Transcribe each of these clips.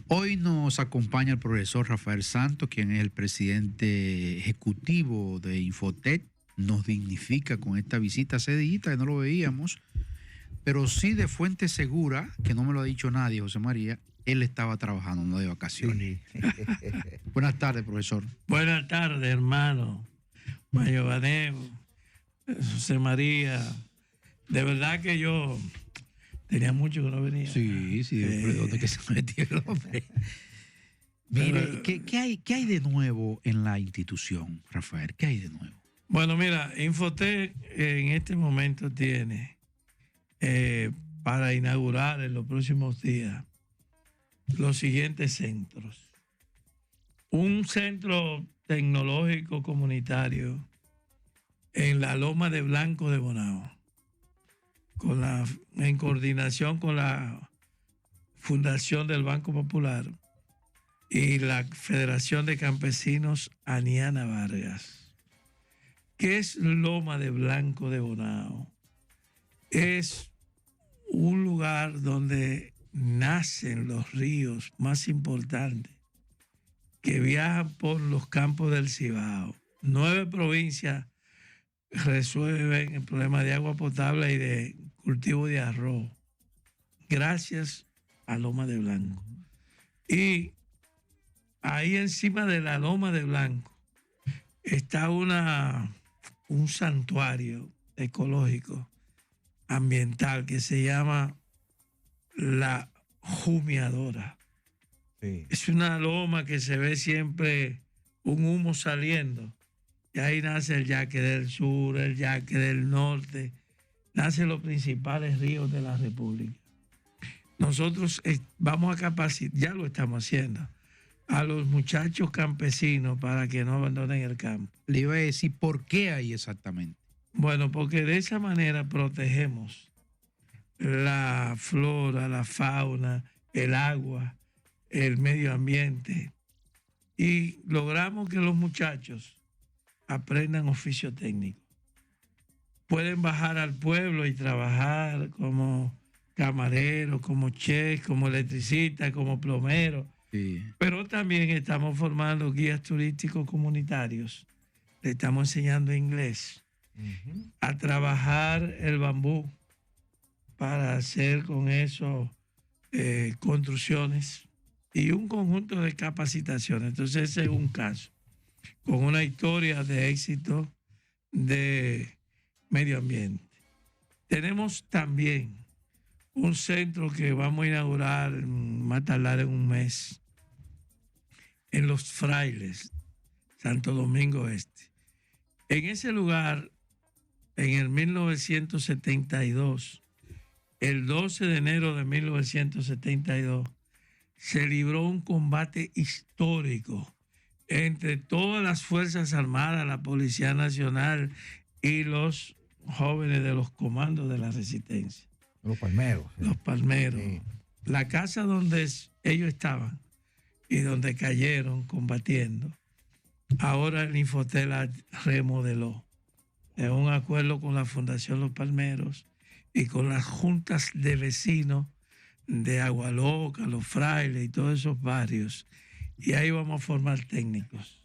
Hoy nos acompaña el profesor Rafael Santos, quien es el presidente ejecutivo de Infotec. Nos dignifica con esta visita hace días que no lo veíamos, pero sí de fuente segura, que no me lo ha dicho nadie, José María, él estaba trabajando, no de vacaciones. Buenas tardes, profesor. Buenas tardes, hermano. Mayo Baneo, José María. De verdad que yo tenía mucho que no venía. Sí, ¿dónde que se metió el hombre? Mire, ¿qué hay de nuevo en la institución, Rafael? ¿Qué hay de nuevo? Bueno, mira, Infotec en este momento tiene para inaugurar en los próximos días los siguientes centros. Un centro tecnológico comunitario en la Loma de Blanco de Bonao, en coordinación con la Fundación del Banco Popular y la Federación de Campesinos Aniana Vargas. ¿Qué es Loma de Blanco de Bonao? Es un lugar donde nacen los ríos más importantes que viajan por los campos del Cibao. 9 provincias resuelven el problema de agua potable y de cultivo de arroz gracias a Loma de Blanco. Y ahí encima de la Loma de Blanco está un santuario ecológico ambiental que se llama La Humeadora. Sí. Es una loma que se ve siempre un humo saliendo. Y ahí nace el Yaque del Sur, el Yaque del Norte, nacen los principales ríos de la República. Nosotros vamos a capacitar, ya lo estamos haciendo, a los muchachos campesinos para que no abandonen el campo. Le iba a decir por qué ahí exactamente. Bueno, porque de esa manera protegemos la flora, la fauna, el agua, el medio ambiente y logramos que los muchachos aprendan oficio técnico. Pueden bajar al pueblo y trabajar como camareros, como chef, como electricista, como plomero. Sí. Pero también estamos formando guías turísticos comunitarios. Le estamos enseñando inglés, a trabajar el bambú para hacer con eso construcciones y un conjunto de capacitaciones. Entonces ese es un caso con una historia de éxito de medio ambiente. Tenemos también un centro que vamos a inaugurar más tardar en un mes en Los Frailes, Santo Domingo Este. En ese lugar, en el 1972, el 12 de enero de 1972, se libró un combate histórico entre todas las Fuerzas Armadas, la Policía Nacional y los jóvenes de los comandos de la resistencia. Los palmeros. Sí. Los palmeros. Sí. La casa donde ellos estaban y donde cayeron combatiendo, ahora el Infotec la remodeló. En un acuerdo con la Fundación Los Palmeros y con las juntas de vecinos de Agualoca, Los Frailes y todos esos barrios. Y ahí vamos a formar técnicos.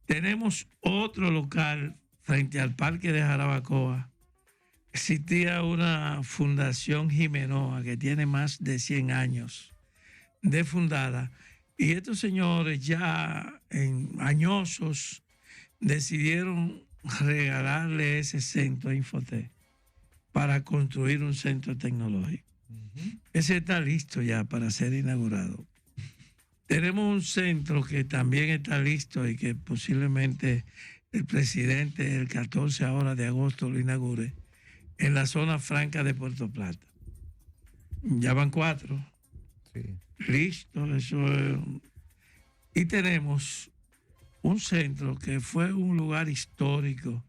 Tenemos otro local frente al Parque de Jarabacoa. Existía una fundación Jimenoa que tiene más de 100 años de fundada. Y estos señores ya añosos decidieron regalarle ese centro a Infotec para construir un centro tecnológico. Ese está listo ya para ser inaugurado. Tenemos un centro que también está listo y que posiblemente el presidente el 14 ahora de agosto lo inaugure en la zona franca de Puerto Plata. Ya van 4. Sí. Listo, eso es. Y tenemos un centro que fue un lugar histórico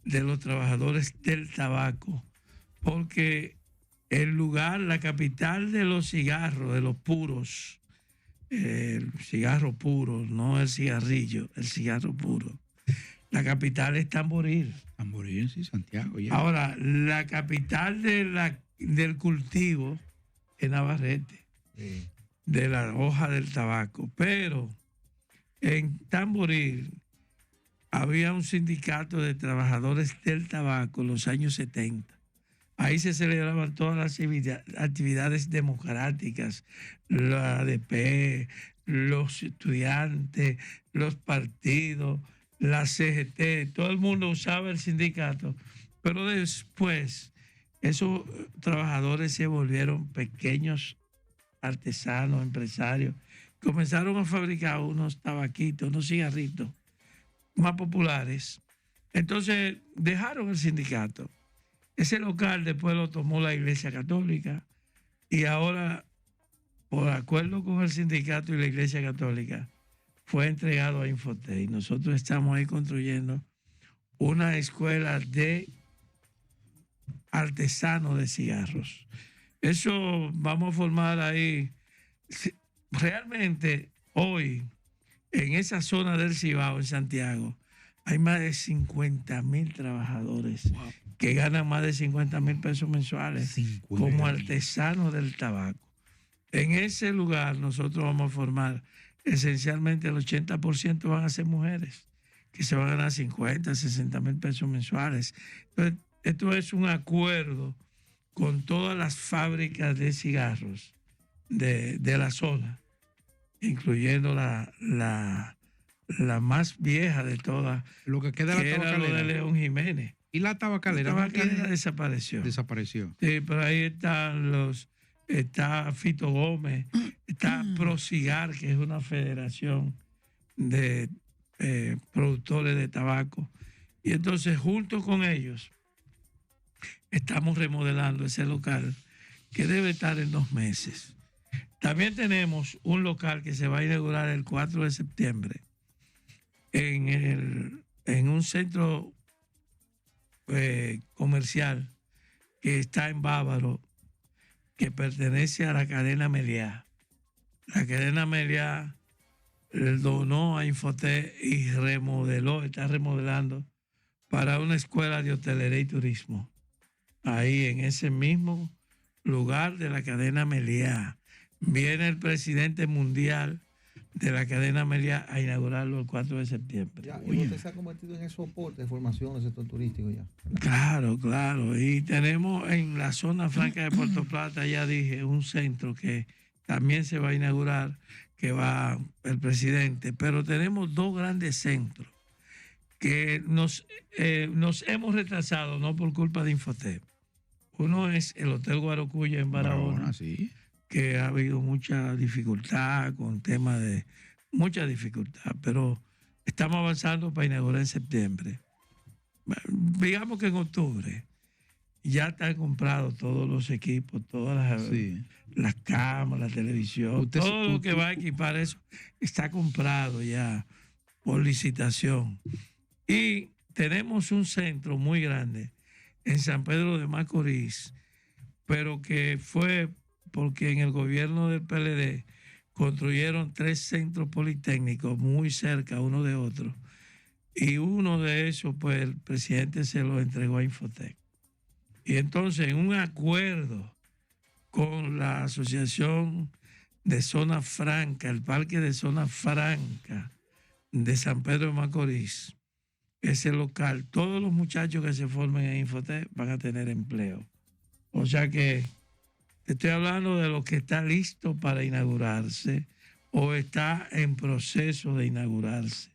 de los trabajadores del tabaco, porque el lugar, la capital de los cigarros, de los puros, el cigarro puro, no el cigarrillo, el cigarro puro, La capital es Tamboril. Tamboril, sí, Santiago. Ya. Ahora, la capital del cultivo es Navarrete, Sí. de la hoja del tabaco. Pero en Tamboril había un sindicato de trabajadores del tabaco en los años 70. Ahí se celebraban todas las actividades democráticas, la ADP, los estudiantes, los partidos, la CGT, todo el mundo usaba el sindicato, pero después esos trabajadores se volvieron pequeños artesanos, empresarios, comenzaron a fabricar unos tabaquitos, unos cigarritos más populares. Entonces dejaron el sindicato. Ese local después lo tomó la Iglesia Católica y ahora, por acuerdo con el sindicato y la Iglesia Católica, fue entregado a Infotec. Y nosotros estamos ahí construyendo una escuela de artesanos de cigarros. Eso vamos a formar ahí. Realmente hoy, en esa zona del Cibao, en Santiago, hay más de 50,000 trabajadores que ganan más de 50,000 pesos mensuales como artesanos del tabaco. En ese lugar nosotros vamos a formar esencialmente el 80% van a ser mujeres que se van a ganar 50, 60,000 pesos mensuales. Entonces, esto es un acuerdo con todas las fábricas de cigarros de la zona, incluyendo la más vieja de todas, Lo que queda que la era lo tabacalera. de León Jiménez. Y la tabacalera. La ¿no tiene? tabacalera desapareció. Desapareció. Sí, pero ahí está Fito Gómez, está Procigar, que es una federación de productores de tabaco. Y entonces, junto con ellos, estamos remodelando ese local que debe estar en 2 meses. También tenemos un local que se va a inaugurar el 4 de septiembre en un centro comercial que está en Bávaro, que pertenece a la cadena Meliá. La cadena Meliá donó a Infotec y está remodelando para una escuela de hotelería y turismo. Ahí en ese mismo lugar de la cadena Meliá. Viene el presidente mundial de la cadena Meliá a inaugurarlo el 4 de septiembre. Ya, y usted se ha convertido en el soporte de formación del sector turístico ya. Claro, claro. Y tenemos en la zona franca de Puerto Plata, ya dije, un centro que también se va a inaugurar, que va el presidente. Pero tenemos 2 grandes centros que nos hemos retrasado, no por culpa de Infotec. Uno es el Hotel Guarocuya en Barahona, sí. que ha habido mucha dificultad con temas de mucha dificultad, pero estamos avanzando para inaugurar en septiembre. Digamos que en octubre ya están comprados todos los equipos, todas las cámaras, la televisión, todo lo que va a equipar eso está comprado ya por licitación. Y tenemos un centro muy grande en San Pedro de Macorís, pero que fue porque en el gobierno del PLD construyeron 3 centros politécnicos muy cerca uno de otro. Y uno de esos, pues el presidente se lo entregó a Infotec. Y entonces, en un acuerdo con la Asociación de Zona Franca, el Parque de Zona Franca de San Pedro de Macorís, ese local, todos los muchachos que se formen en Infotec van a tener empleo. O sea que estoy hablando de lo que está listo para inaugurarse o está en proceso de inaugurarse.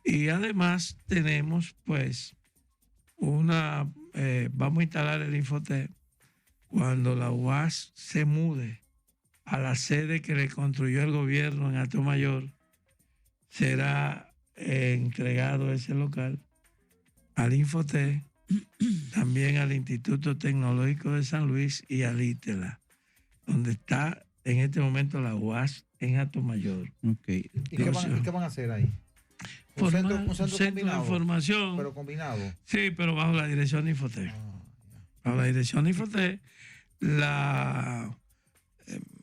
Y además tenemos pues vamos a instalar el Infotec cuando la UAS se mude a la sede que le construyó el gobierno en Atomayor. Será entregado ese local al Infotec, también al Instituto Tecnológico de San Luis y al ITELA, donde está en este momento la UAS en Atomayor. Okay. ¿Y qué van a hacer ahí? Un centro de formación. Pero combinado. Sí, pero bajo la dirección de Infotec. Bajo la dirección de Infotec,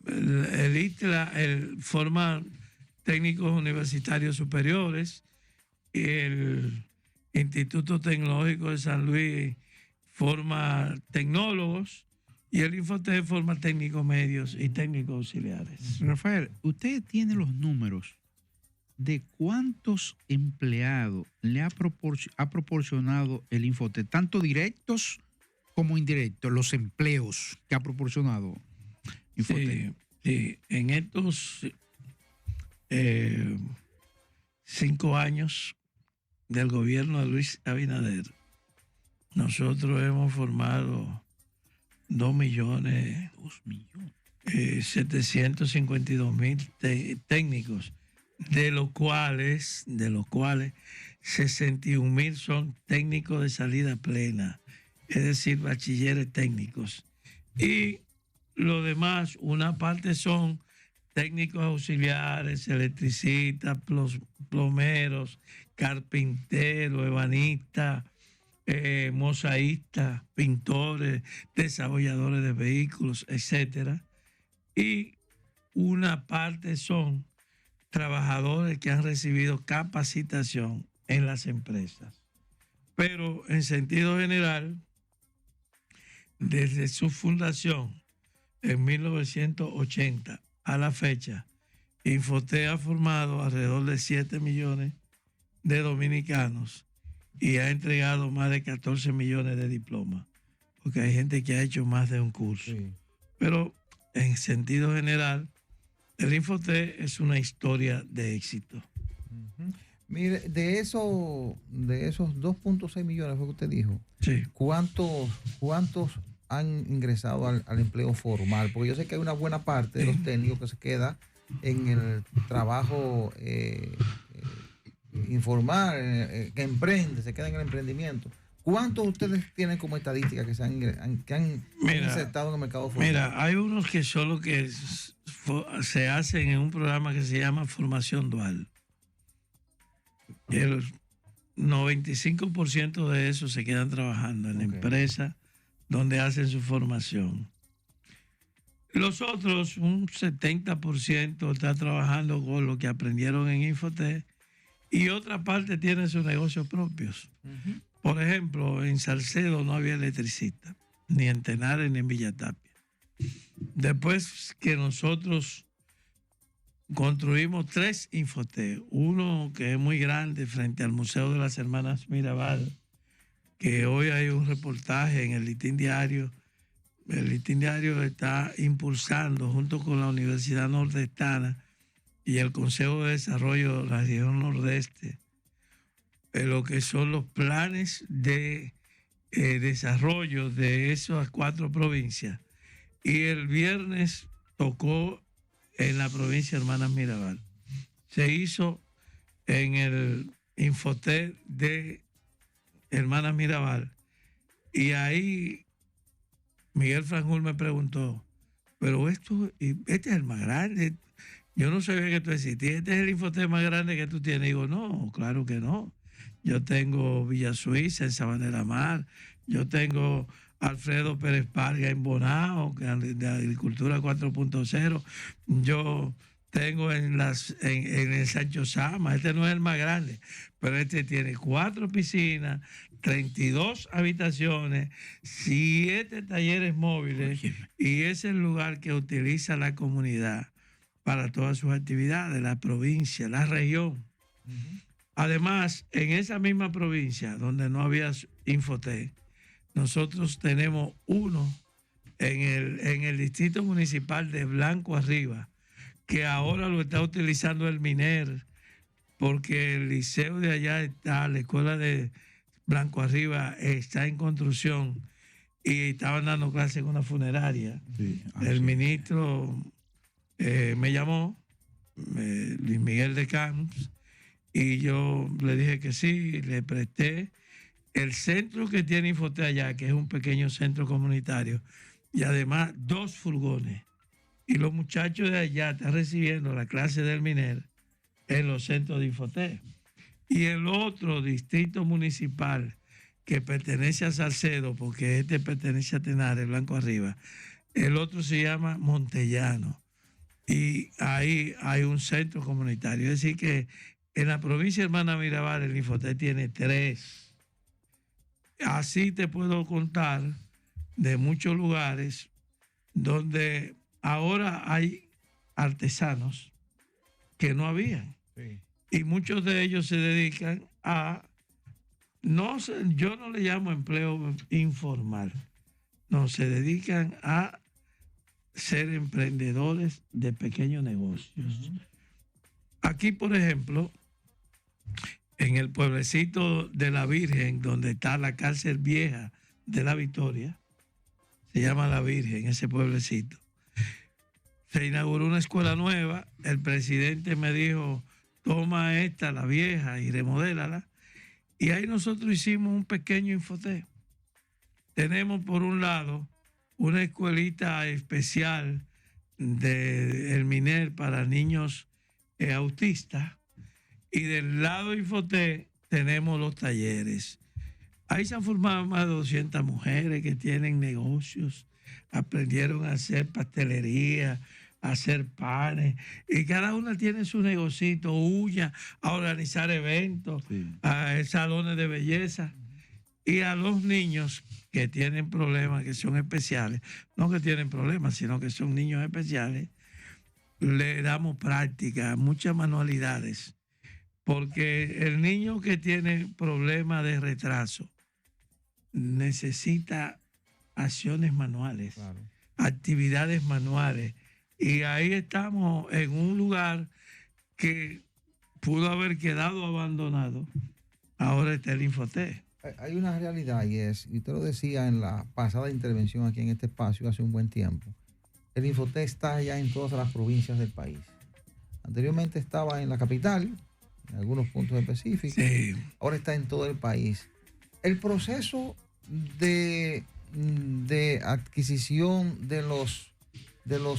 el ITELA forma técnicos universitarios superiores, y Instituto Tecnológico de San Luis forma tecnólogos y el Infotec forma técnicos medios y técnicos auxiliares. Rafael, ¿usted tiene los números de cuántos empleados le ha proporcionado el Infotec, tanto directos como indirectos, los empleos que ha proporcionado Infotec? Sí, en estos 5 años del gobierno de Luis Abinader, nosotros hemos formado 2.752.000 técnicos, de los cuales 61.000 son técnicos de salida plena, es decir, bachilleres técnicos. Y lo demás, una parte son técnicos auxiliares, electricistas, plomeros, carpinteros, ebanistas, mosaístas, pintores, desarrolladores de vehículos, etcétera. Y una parte son trabajadores que han recibido capacitación en las empresas. Pero en sentido general, desde su fundación en 1980 a la fecha, Infotec ha formado alrededor de 7 millones de dominicanos y ha entregado más de 14 millones de diplomas, porque hay gente que ha hecho más de un curso. Sí. Pero en sentido general, el Infotec es una historia de éxito. Ujú. Mire, de esos 2.6 millones fue que usted dijo, Sí. ¿cuántos han ingresado al empleo formal? Porque yo sé que hay una buena parte de los técnicos que se queda en el trabajo informal, que emprende, se queda en el emprendimiento. ¿Cuántos ustedes tienen como estadística que han insertado en el mercado formal? Mira, hay unos que solo que se hacen en un programa que se llama Formación Dual. El 95% de esos se quedan trabajando en la empresa donde hacen su formación. Los otros, un 70%, está trabajando con lo que aprendieron en Infotec y otra parte tiene sus negocios propios. Uh-huh. Por ejemplo, en Salcedo no había electricista, ni en Tenares ni en Villatapia. Después que nosotros construimos 3 Infotec, uno que es muy grande frente al Museo de las Hermanas Mirabal, que hoy hay un reportaje en el Listín Diario. El Listín Diario está impulsando junto con la Universidad Nordestana y el Consejo de Desarrollo de la región Nordeste lo que son los planes de desarrollo de esas 4 provincias. Y el viernes tocó en la provincia de Hermanas Mirabal. Se hizo en el Infotec de Hermanas Mirabal. Y ahí Miguel Franjul me preguntó, pero este es el más grande. Yo no sabía que tú existías. Este es el Infotec más grande que tú tienes. Y digo, no, claro que no. Yo tengo Villa Suiza en Sabana de la Mar. Yo tengo Alfredo Pérez Parga en Bonao, de Agricultura 4.0. Yo tengo en el Sancho Sama. Este no es el más grande, pero este tiene 4 piscinas, 32 habitaciones, 7 talleres móviles y es el lugar que utiliza la comunidad para todas sus actividades, la provincia, la región. Uh-huh. Además, en esa misma provincia donde no había Infotec, nosotros tenemos uno en el distrito municipal de Blanco Arriba, que ahora lo está utilizando el MINER, porque el liceo de allá está, la escuela de Blanco Arriba está en construcción y estaban dando clases en una funeraria. Sí, el ministro me llamó, Luis Miguel de Camps, y yo le dije que sí, le presté el centro que tiene Infotec allá, que es un pequeño centro comunitario, y además 2 furgones. Y los muchachos de allá están recibiendo la clase del MINER en los centros de Infotec. Y el otro distrito municipal que pertenece a Salcedo, porque este pertenece a Tenares, Blanco Arriba, el otro se llama Montellano. Y ahí hay un centro comunitario. Es decir, que En la provincia de Hermana Mirabal, el Infotet tiene 3. Así te puedo contar de muchos lugares donde ahora hay artesanos que no habían. Sí. Y muchos de ellos se dedican a, no sé, yo no le llamo empleo informal, no, se dedican a ser emprendedores de pequeños negocios. Aquí, por ejemplo, en el pueblecito de la Virgen, donde está la cárcel vieja de la Victoria, se llama La Virgen, ese pueblecito, se inauguró una escuela nueva. El presidente me dijo, toma esta, la vieja, y remodélala. Y ahí nosotros hicimos un pequeño Infotet. Tenemos por un lado una escuelita especial de El Miner para niños autistas, y del lado Infotet tenemos los talleres. Ahí se han formado más de 200 mujeres que tienen negocios, aprendieron a hacer pastelería, a hacer panes, y cada una tiene su negocito, uñas, a organizar eventos, a salones de belleza. Y a los niños que tienen problemas, que son especiales, no que tienen problemas, sino que son niños especiales, le damos práctica, muchas manualidades, porque el niño que tiene problemas de retraso necesita acciones manuales, Claro. actividades manuales, y ahí estamos en un lugar que pudo haber quedado abandonado. Ahora está el Infotet. Hay una realidad y usted lo decía en la pasada intervención aquí en este espacio hace un buen tiempo. El Infotet está ya en todas las provincias del país. Anteriormente estaba en la capital, en algunos puntos específicos. Sí. Ahora está en todo el país. El proceso de adquisición de los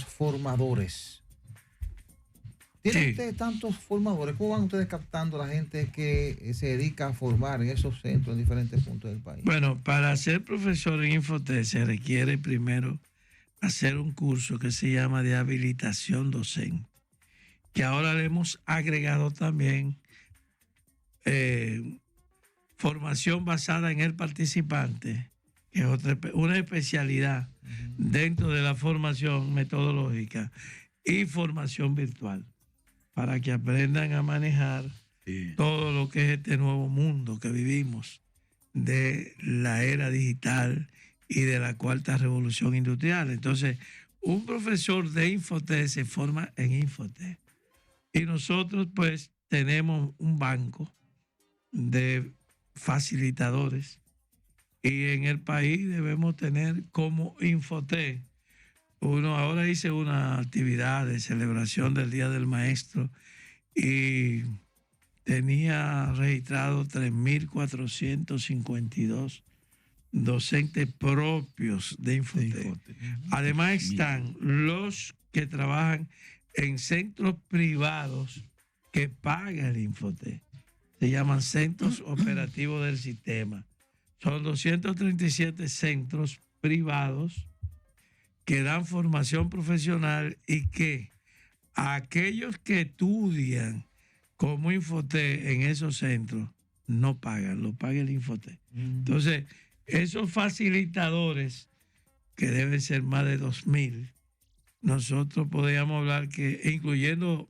formadores. ¿Tienen Sí. ustedes tantos formadores? ¿Cómo van ustedes captando a la gente que se dedica a formar en esos centros en diferentes puntos del país? Bueno, para ser profesor en Infotet se requiere primero hacer un curso que se llama de habilitación docente, que ahora le hemos agregado también formación basada en el participante, que es una especialidad dentro de la formación metodológica, y formación virtual, para que aprendan a manejar todo lo que es este nuevo mundo que vivimos, de la era digital y de la cuarta revolución industrial. Entonces, un profesor de Infotet se forma en Infotet. Y nosotros pues tenemos un banco de facilitadores, y en el país debemos tener como Infotet. Ahora hice una actividad de celebración del Día del Maestro y tenía registrado 3.452 docentes propios de Infotet. Además están los que trabajan en centros privados que paga el Infotet. Se llaman centros operativos del sistema. Son 237 centros privados que dan formación profesional, y que aquellos que estudian como Infotet en esos centros no pagan, lo paga el Infotet. Entonces, esos facilitadores, que deben ser más de 2.000, nosotros podríamos hablar que, incluyendo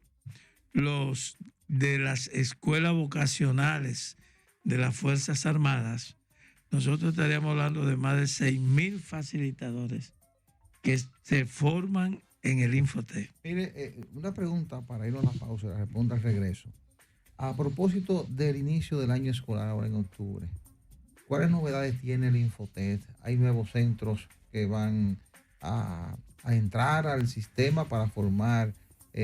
los de las escuelas vocacionales de las Fuerzas Armadas, nosotros estaríamos hablando de más de 6.000 facilitadores que se forman en el Infotet. Mire, una pregunta para ir a una pausa y la responda al regreso. A propósito del inicio del año escolar ahora en octubre, ¿cuáles novedades tiene el Infotet? ¿Hay nuevos centros que van a entrar al sistema para formar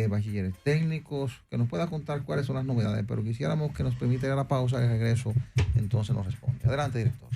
bachilleres técnicos? Que nos pueda contar cuáles son las novedades, pero quisiéramos que nos permita ir a la pausa y el regreso entonces nos responde. Adelante, director.